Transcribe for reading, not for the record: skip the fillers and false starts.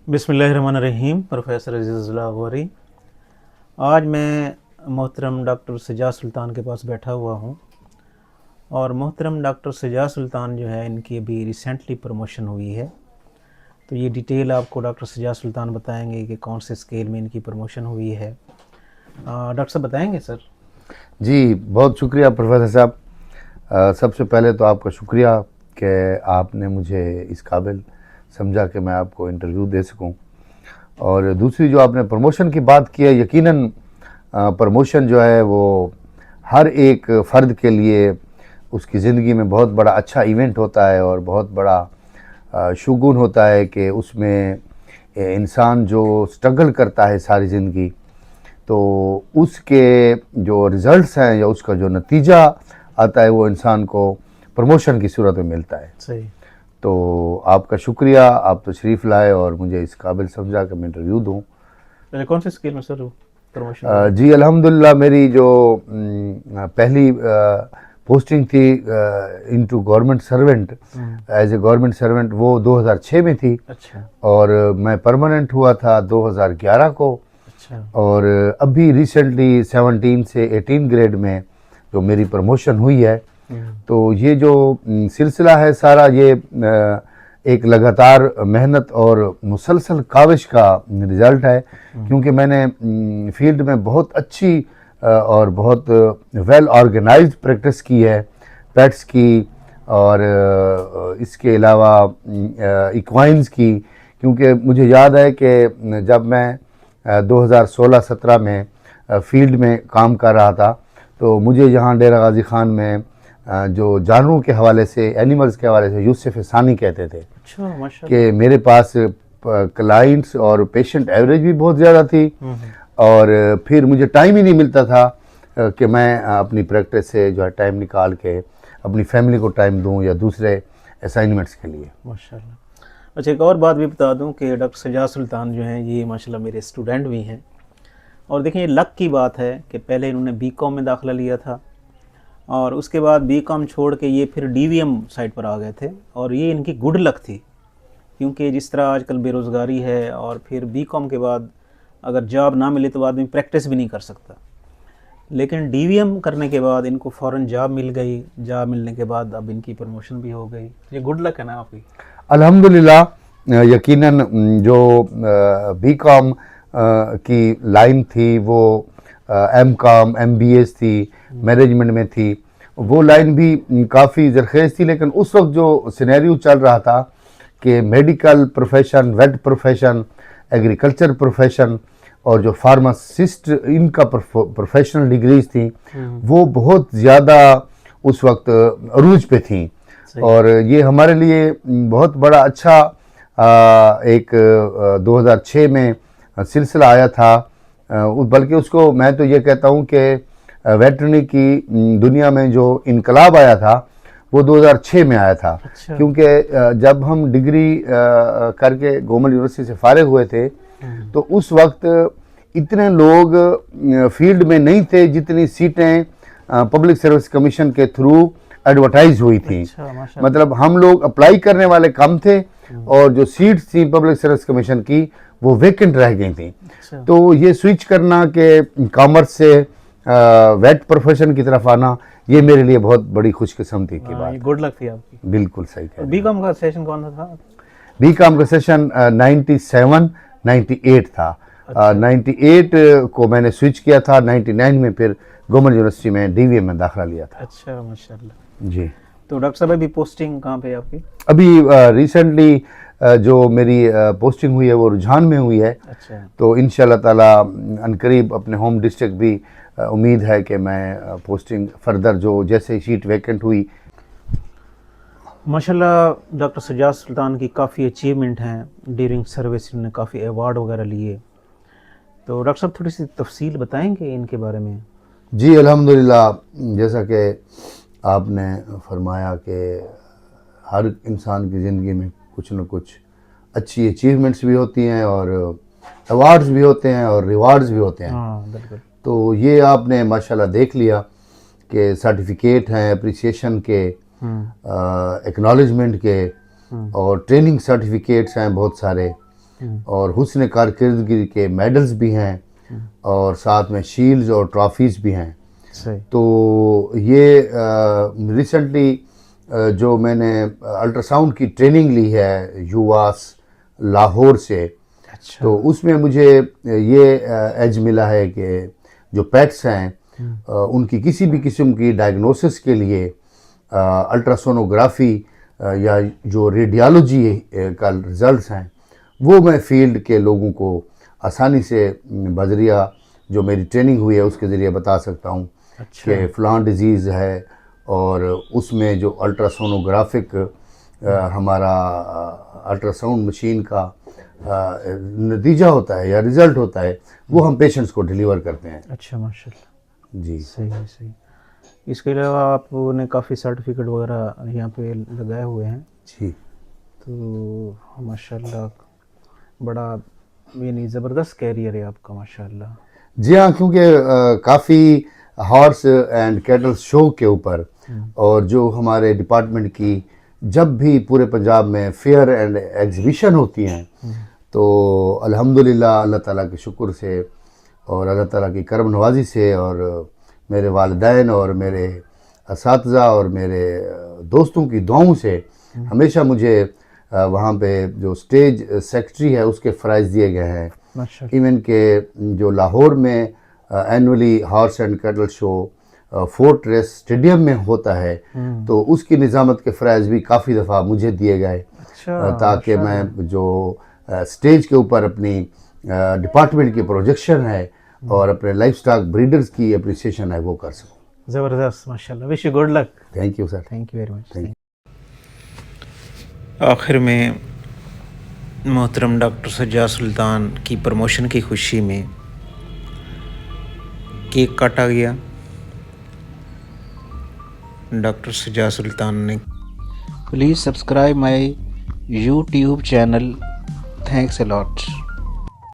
بسم اللہ الرحمن الرحیم. پروفیسر عزیز اللہ غوری. آج میں محترم ڈاکٹر سجاد سلطان کے پاس بیٹھا ہوا ہوں، اور محترم ڈاکٹر سجاد سلطان جو ہے ان کی ابھی ریسنٹلی پروموشن ہوئی ہے. تو یہ ڈیٹیل آپ کو ڈاکٹر سجاد سلطان بتائیں گے کہ کون سے اسکیل میں ان کی پروموشن ہوئی ہے. ڈاکٹر صاحب بتائیں گے سر؟ جی بہت شکریہ پروفیسر صاحب. سب سے پہلے تو آپ کا شکریہ کہ آپ نے مجھے اس قابل سمجھا کہ میں آپ کو انٹرویو دے سکوں. اور دوسری جو آپ نے پروموشن کی بات کی ہے، یقیناً پروموشن جو ہے وہ ہر ایک فرد کے لیے اس کی زندگی میں بہت بڑا اچھا ایونٹ ہوتا ہے اور بہت بڑا شگون ہوتا ہے کہ اس میں انسان جو سٹرگل کرتا ہے ساری زندگی، تو اس کے جو ریزلٹس ہیں یا اس کا جو نتیجہ آتا ہے وہ انسان کو پروموشن کی صورت میں ملتا ہے. صحیح. تو آپ کا شکریہ، آپ تشریف لائے اور مجھے اس قابل سمجھا کہ میں انٹرویو دوں. کون سے اسکیل میں سر پروموشن؟ جی الحمدللہ میری جو پہلی پوسٹنگ تھی into government servant, as a government servant, وہ 2006 میں تھی. اچھا. اور میں پرماننٹ ہوا تھا 2011 کو. اچھا. اور ابھی ریسنٹلی 17 سے 18 گریڈ میں جو میری پروموشن ہوئی ہے، تو یہ جو سلسلہ ہے سارا یہ ایک لگاتار محنت اور مسلسل کاوش کا رزلٹ ہے، کیونکہ میں نے فیلڈ میں بہت اچھی اور بہت ویل آرگنائزڈ پریکٹس کی ہے، پیٹس کی اور اس کے علاوہ ایکوائنز کی. کیونکہ مجھے یاد ہے کہ جب میں 2016-17 میں فیلڈ میں کام کر رہا تھا، تو مجھے یہاں ڈیرہ غازی خان میں جو جانوروں کے حوالے سے، اینیملز کے حوالے سے یوسف ثانی کہتے تھے. اچھا ماشاءاللہ. کہ میرے پاس کلائنٹس اور پیشنٹ ایوریج بھی بہت زیادہ تھی، اور پھر مجھے ٹائم ہی نہیں ملتا تھا کہ میں اپنی پریکٹس سے جو ہے ٹائم نکال کے اپنی فیملی کو ٹائم دوں یا دوسرے اسائنمنٹس کے لیے. ماشاءاللہ. اچھا، ایک اور بات بھی بتا دوں کہ ڈاکٹر سجاد سلطان جو ہیں یہ ماشاءاللہ میرے اسٹوڈنٹ بھی ہیں. اور دیکھیں یہ لک کی بات ہے کہ پہلے انہوں نے بی کام میں داخلہ لیا تھا، اور اس کے بعد بی کام چھوڑ کے یہ پھر ڈی وی ایم سائٹ پر آ گئے تھے. اور یہ ان کی گڈ لک تھی، کیونکہ جس طرح آج کل بے روزگاری ہے، اور پھر بی کام کے بعد اگر جاب نہ ملے تو آدمی پریکٹس بھی نہیں کر سکتا. لیکن ڈی وی ایم کرنے کے بعد ان کو فوراً جاب مل گئی. جاب ملنے کے بعد اب ان کی پروموشن بھی ہو گئی. یہ گڈ لک ہے نا آپ کی؟ الحمدللہ. یقیناً جو بی کام کی لائن تھی وہ ایم کام ایم بی ایس تھی، مینجمنٹ میں تھی، وہ لائن بھی کافی زرخیز تھی. لیکن اس وقت جو سینیریو چل رہا تھا کہ medical profession, vet profession, agriculture profession اور جو فارماسسٹ ان کا پروفیشنل ڈگریز تھیں، وہ بہت زیادہ اس وقت عروج پہ تھیں. اور یہ ہمارے لیے بہت بڑا اچھا ایک 2006 میں سلسلہ آیا تھا. بلکہ اس کو میں تو یہ کہتا ہوں کہ ویٹرنری کی دنیا میں جو انقلاب آیا تھا وہ 2006 میں آیا تھا. کیونکہ جب ہم ڈگری کر کے گورنمنٹ یونیورسٹی سے فارغ ہوئے تھے تو اس وقت اتنے لوگ فیلڈ میں نہیں تھے جتنی سیٹیں پبلک سروس کمیشن کے تھرو ایڈورٹائز ہوئی تھیں. مطلب ہم لوگ اپلائی کرنے والے کم تھے، اور جو سیٹس تھیں پبلک سروس کمیشن کی وہ ویکنٹ رہ گئی تھیں. تو یہ سوئچ کرنا کہ کامرس سے ویٹ پروفیشن کی طرف آنا، یہ میرے لیے بہت بڑی خوش قسمتی کی بات. گڈ لک تھی آپ کی. بالکل صحیح کہہ رہے ہیں. بی کام کا سیشن کون سا تھا؟ بی کام کا سیشن 97-98 تھا. 98 کو میں نے سوئچ کیا تھا، 99 میں پھر گورنمنٹ یونیورسٹی میں ڈی وی ایم میں داخلہ لیا تھا. اچھا ماشاءاللہ. جی. تو ڈاکٹر صاحب ابھی پوسٹنگ کہاں پہ آپ کی؟ ابھی ریسنٹلی جو میری پوسٹنگ ہوئی ہے وہ رجحان میں ہوئی ہے. اچھا. تو انشاءاللہ تعالیٰ عنقریب اپنے ہوم ڈسٹرکٹ بھی امید ہے کہ میں پوسٹنگ فردر جو جیسے سیٹ ویکنٹ ہوئی. ماشاءاللہ ڈاکٹر سجاد سلطان کی کافی اچیومنٹ ہیں ڈیورنگ سروس، انہوں نے کافی ایوارڈ وغیرہ لیے. تو ڈاکٹر صاحب تھوڑی سی تفصیل بتائیں گے ان کے بارے میں؟ جی الحمدللہ. جیسا کہ آپ نے فرمایا کہ ہر انسان کی زندگی میں کچھ نہ کچھ اچھی اچیومنٹس بھی ہوتی ہیں اور ایوارڈز بھی ہوتے ہیں اور ریوارڈز بھی ہوتے ہیں. ہاں بالکل. تو یہ آپ نے ماشاءاللہ دیکھ لیا کہ سرٹیفکیٹ ہیں اپریسیشن کے، ایکنالجمنٹ کے، اور ٹریننگ سرٹیفکیٹس ہیں بہت سارے. اور حسن کارکردگی کے میڈلز بھی ہیں اور ساتھ میں شیلڈز اور ٹرافیز بھی ہیں. صحیح. تو یہ ریسنٹلی جو میں نے الٹرا ساؤنڈ کی ٹریننگ لی ہے یواس لاہور سے, اچھا. تو اس میں مجھے یہ ایج ملا ہے کہ جو پیٹس ہیں ان کی کسی بھی قسم کی ڈائگنوسس کے لیے الٹراسونوگرافی یا جو ریڈیالوجی کا رزلٹس ہیں وہ میں فیلڈ کے لوگوں کو آسانی سے بذریعہ جو میری ٹریننگ ہوئی ہے اس کے ذریعے بتا سکتا ہوں کہ فلاں ڈیزیز ہے, اور اس میں جو الٹراسونوگرافک ہمارا الٹراساؤنڈ مشین کا نتیجہ ہوتا ہے یا رزلٹ ہوتا ہے وہ ہم پیشنٹس کو ڈیلیور کرتے ہیں. اچھا, ماشاء اللہ. جی صحیح ہے, صحیح. اس کے علاوہ آپ نے کافی سرٹیفکیٹ وغیرہ یہاں پہ لگائے ہوئے ہیں. جی. تو ماشاء اللہ بڑا یعنی زبردست کیریئر ہے آپ کا, ماشاء اللہ. جی ہاں, کیونکہ کافی ہارس اینڈ کیٹل شو کے اوپر اور جو ہمارے ڈپارٹمنٹ کی جب بھی پورے پنجاب میں فیئر اینڈ ایگزیبیشن ہوتی ہیں تو الحمدللہ اللہ تعالیٰ کے شکر سے اور اللہ تعالیٰ کی کرم نوازی سے اور میرے والدین اور میرے اساتذہ اور میرے دوستوں کی دعاؤں سے ہمیشہ مجھے وہاں پہ جو اسٹیج سیکرٹری ہے اس کے فرائض دیے گئے ہیں. ایون کہ جو لاہور میں annual horse and cattle show fortress stadium میں ہوتا ہے تو اس کی نظامت کے فرائض بھی کافی دفعہ مجھے دیے گئے تاکہ میں جو اسٹیج کے اوپر اپنی ڈپارٹمنٹ کی پروجیکشن ہے اور اپنے لائف سٹاک بریڈرز کی اپریسیشن ہے وہ کر سکوں. زبردست, ماشاء اللہ. Wish you good luck. Thank you sir. Thank you very much. آخر میں محترم ڈاکٹر سجاد سلطان کی پروموشن کی خوشی میں کیک کاٹا گیا. ڈاکٹر سجاد سلطان نے please subscribe my YouTube channel. Thanks a lot.